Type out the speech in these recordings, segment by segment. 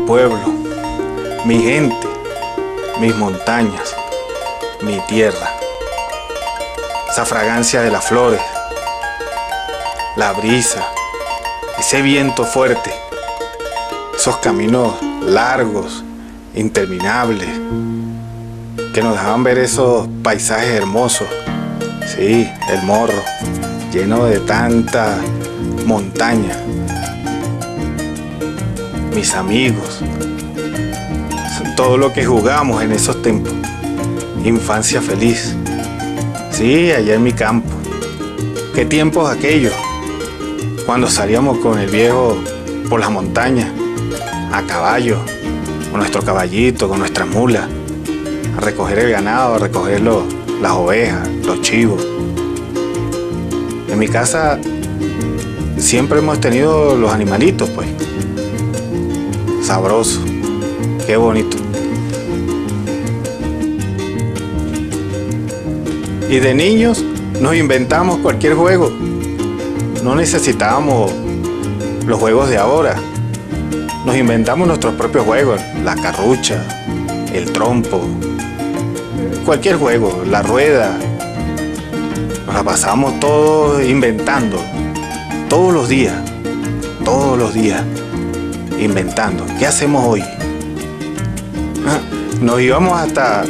pueblo, mi gente, mis montañas, mi tierra. Esa fragancia de las flores, la brisa, ese viento fuerte, esos caminos largos, interminables, que nos dejaban ver esos paisajes hermosos. Sí, el Morro, lleno de tanta montaña. Mis amigos, todo lo que jugamos en esos tiempos. Infancia feliz. Sí, allá en mi campo. Qué tiempos aquellos, cuando salíamos con el viejo por las montañas, a caballo, con nuestro caballito, con nuestra mula, a recoger el ganado, a recoger las ovejas, los chivos. En mi casa siempre hemos tenido los animalitos, pues. Sabroso, qué bonito. Y de niños nos inventamos cualquier juego. No necesitábamos los juegos de ahora. Nos inventamos nuestros propios juegos, la carrucha, el trompo, cualquier juego, la rueda. Nos la pasamos todos inventando, todos los días, inventando. ¿Qué hacemos hoy? Nos íbamos hasta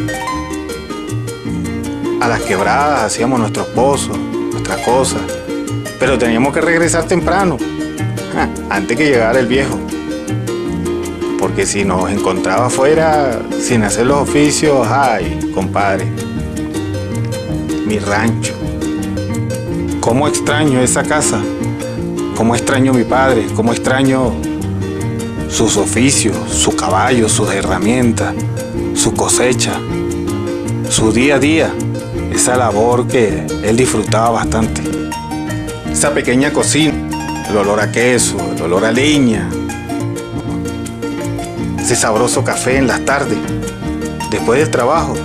a las quebradas, hacíamos nuestros pozos, nuestras cosas, pero teníamos que regresar temprano, antes que llegara el viejo, porque si nos encontraba afuera sin hacer los oficios, ay, compadre, mi rancho. ¿Cómo extraño esa casa? ¿Cómo extraño a mi padre? ¿Cómo extraño sus oficios, su caballo, sus herramientas, su cosecha, su día a día? Esa labor que él disfrutaba bastante. Esa pequeña cocina, el olor a queso, el olor a leña, ese sabroso café en las tardes, después del trabajo.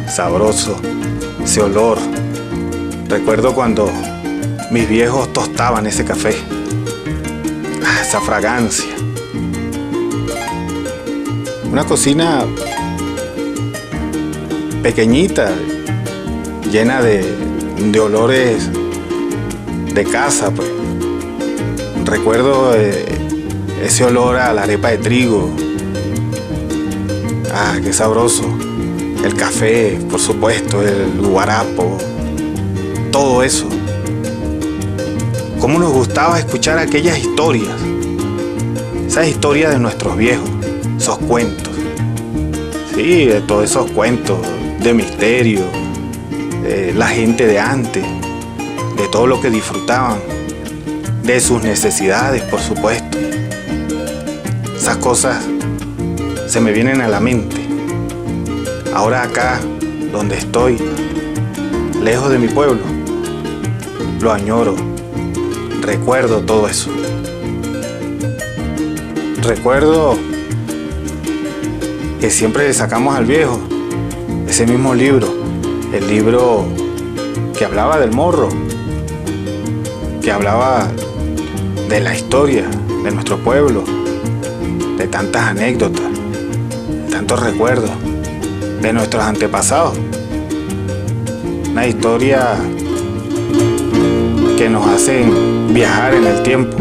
Sabroso, ese olor. Recuerdo cuando mis viejos tostaban ese café. Esa fragancia. Una cocina pequeñita, llena de olores de casa, pues. Recuerdo ese olor a la arepa de trigo. Qué sabroso. El café, por supuesto, el guarapo, todo eso. Cómo nos gustaba escuchar aquellas historias, esas historias de nuestros viejos, esos cuentos. Sí, de todos esos cuentos de misterio, de la gente de antes, de todo lo que disfrutaban, de sus necesidades, por supuesto. Esas cosas se me vienen a la mente. Ahora acá, donde estoy, lejos de mi pueblo, lo añoro, recuerdo todo eso. Recuerdo que siempre le sacamos al viejo ese mismo libro, el libro que hablaba del Morro, que hablaba de la historia de nuestro pueblo, de tantas anécdotas, de tantos recuerdos de nuestros antepasados. Una historia que nos hace viajar en el tiempo.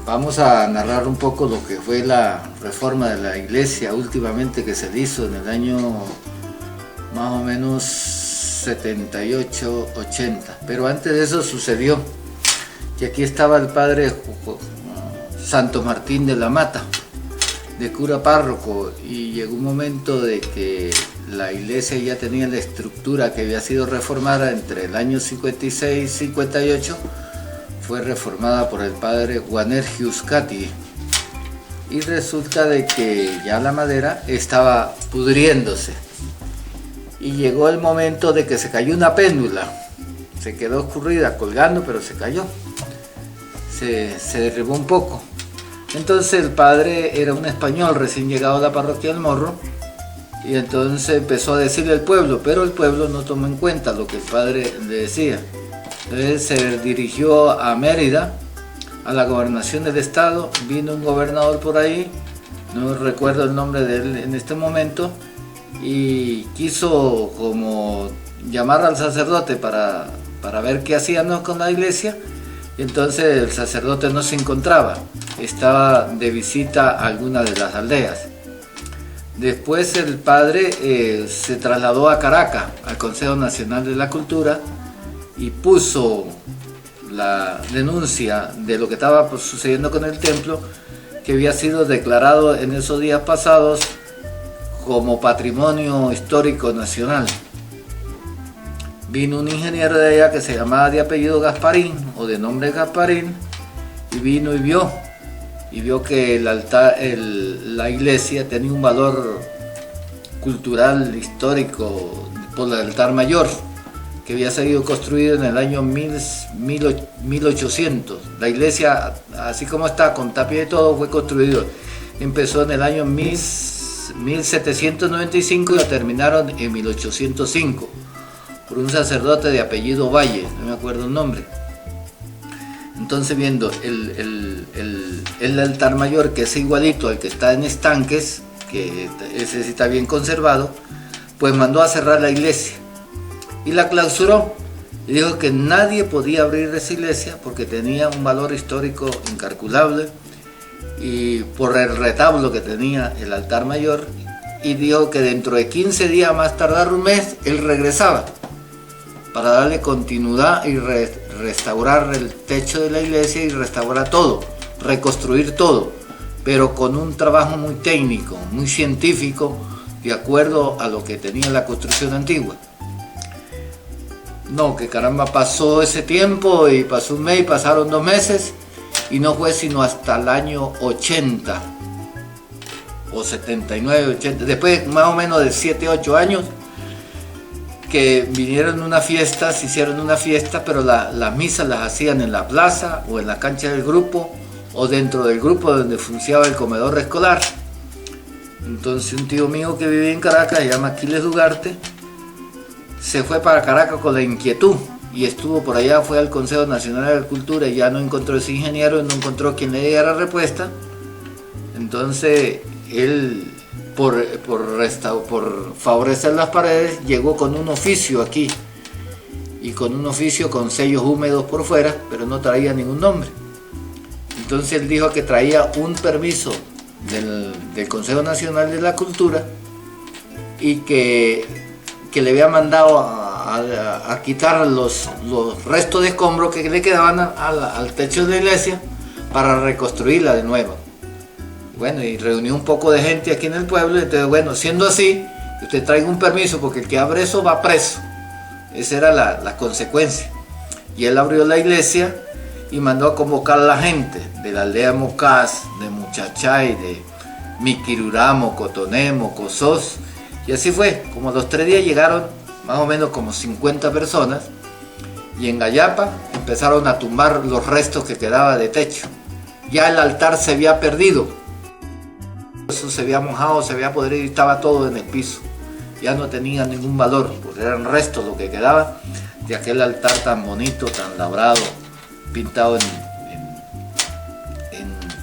Vamos a narrar un poco lo que fue la reforma de la iglesia últimamente que se hizo en el año más o menos 78, 80. Pero antes de eso sucedió que aquí estaba el padre Santo Martín de la Mata, de cura párroco, y llegó un momento de que la iglesia ya tenía la estructura que había sido reformada entre el año 56 y 58. Fue reformada por el padre Guanergius Cati, y resulta de que ya la madera estaba pudriéndose y llegó el momento de que se cayó una péndula, se quedó escurrida colgando, pero se cayó, se derribó un poco. Entonces el padre era un español recién llegado a la parroquia del Morro, y entonces empezó a decirle al pueblo, pero el pueblo no tomó en cuenta lo que el padre le decía. Entonces se dirigió a Mérida, a la gobernación del estado. Vino un gobernador por ahí, no recuerdo el nombre de él en este momento, y quiso como llamar al sacerdote para ver qué hacían con la iglesia. Y entonces el sacerdote no se encontraba, estaba de visita a alguna de las aldeas. Después el padre se trasladó a Caracas, al Consejo Nacional de la Cultura, y puso la denuncia de lo que estaba sucediendo con el templo, que había sido declarado en esos días pasados como Patrimonio Histórico Nacional. Vino un ingeniero de allá que se llamaba de apellido Gasparín, o de nombre Gasparín, y vino y vio que el altar, la iglesia tenía un valor cultural, histórico, por el altar mayor, que había sido construido en el año 1800. La iglesia, así como está, con tapia y todo, fue construido. Empezó en el año 1795 y la terminaron en 1805, por un sacerdote de apellido Valle, no me acuerdo el nombre. Entonces, viendo el altar mayor, que es igualito al que está en Estanques, que ese sí está bien conservado, pues mandó a cerrar la iglesia y la clausuró, y dijo que nadie podía abrir esa iglesia porque tenía un valor histórico incalculable, y por el retablo que tenía el altar mayor, y dijo que dentro de 15 días, más tardar un mes, él regresaba para darle continuidad y restaurar el techo de la iglesia y restaurar todo, reconstruir todo, pero con un trabajo muy técnico, muy científico, de acuerdo a lo que tenía la construcción antigua. No, que caramba, pasó ese tiempo y pasó un mes y pasaron 2 meses, y no fue sino hasta el año 80 o 79, 80, después más o menos de 7, 8 años, que vinieron a una fiesta, se hicieron una fiesta, pero las misas las hacían en la plaza o en la cancha del grupo o dentro del grupo donde funcionaba el comedor escolar. Entonces un tío mío que vivía en Caracas, se llama Aquiles Ugarte, se fue para Caracas con la inquietud y estuvo por allá, fue al Consejo Nacional de la Cultura y ya no encontró ese ingeniero, no encontró quien le diera respuesta. Entonces él, por favorecer las paredes, llegó con un oficio aquí, y con un oficio con sellos húmedos por fuera, pero no traía ningún nombre. Entonces él dijo que traía un permiso del Consejo Nacional de la Cultura, y que le había mandado a quitar los restos de escombros que le quedaban al techo de la iglesia para reconstruirla de nuevo. Bueno, y reunió un poco de gente aquí en el pueblo, y entonces, bueno, siendo así, usted traiga un permiso, porque el que abre eso va preso. Esa era la consecuencia. Y él abrió la iglesia y mandó a convocar a la gente de la aldea Mocás, de Muchachay, de Miquiruramo, Cotonemo, Cosós, y así fue. Como a los 3 días llegaron más o menos como 50 personas, y en Gallapa empezaron a tumbar los restos que quedaba de techo. Ya el altar se había perdido, eso se había mojado, se había podrido y estaba todo en el piso. Ya no tenía ningún valor, porque eran restos lo que quedaba de aquel altar tan bonito, tan labrado, pintado en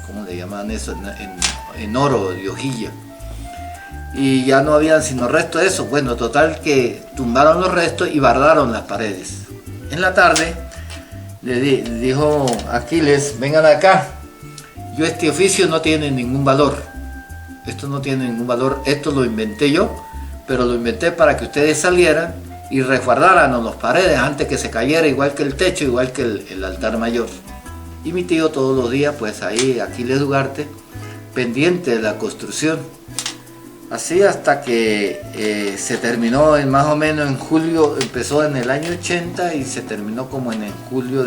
¿cómo le llaman eso? En oro de hojilla. Y ya no habían sino restos de eso. Bueno, total que tumbaron los restos y bardaron las paredes. En la tarde le dijo Aquiles, vengan acá. yo este oficio no tiene ningún valor. Esto no tiene ningún valor, esto lo inventé yo, pero lo inventé para que ustedes salieran y resguardaran las paredes antes que se cayera, igual que el techo, igual que el altar mayor. Y mi tío todos los días, pues ahí, Aquiles Ugarte, pendiente de la construcción. Así hasta que se terminó más o menos en julio, empezó en el año 80 y se terminó como en el julio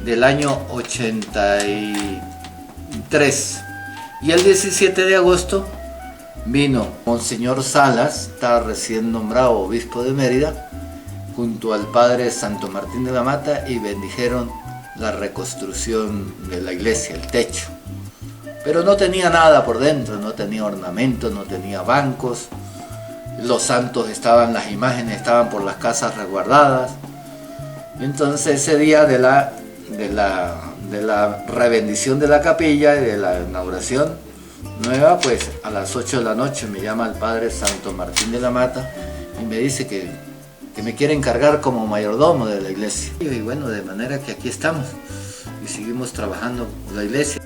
del año 83. Y el 17 de agosto vino Monseñor Salas, estaba recién nombrado obispo de Mérida, junto al padre Santo Martín de la Mata, y bendijeron la reconstrucción de la iglesia, el techo. Pero no tenía nada por dentro, no tenía ornamentos, no tenía bancos, los santos estaban, las imágenes estaban por las casas resguardadas. Entonces ese día de la rebendición de la capilla y de la inauguración nueva, pues a las 8 de la noche me llama el padre Santo Martín de la Mata y me dice que me quiere encargar como mayordomo de la iglesia. Y bueno, de manera que aquí estamos y seguimos trabajando por la iglesia.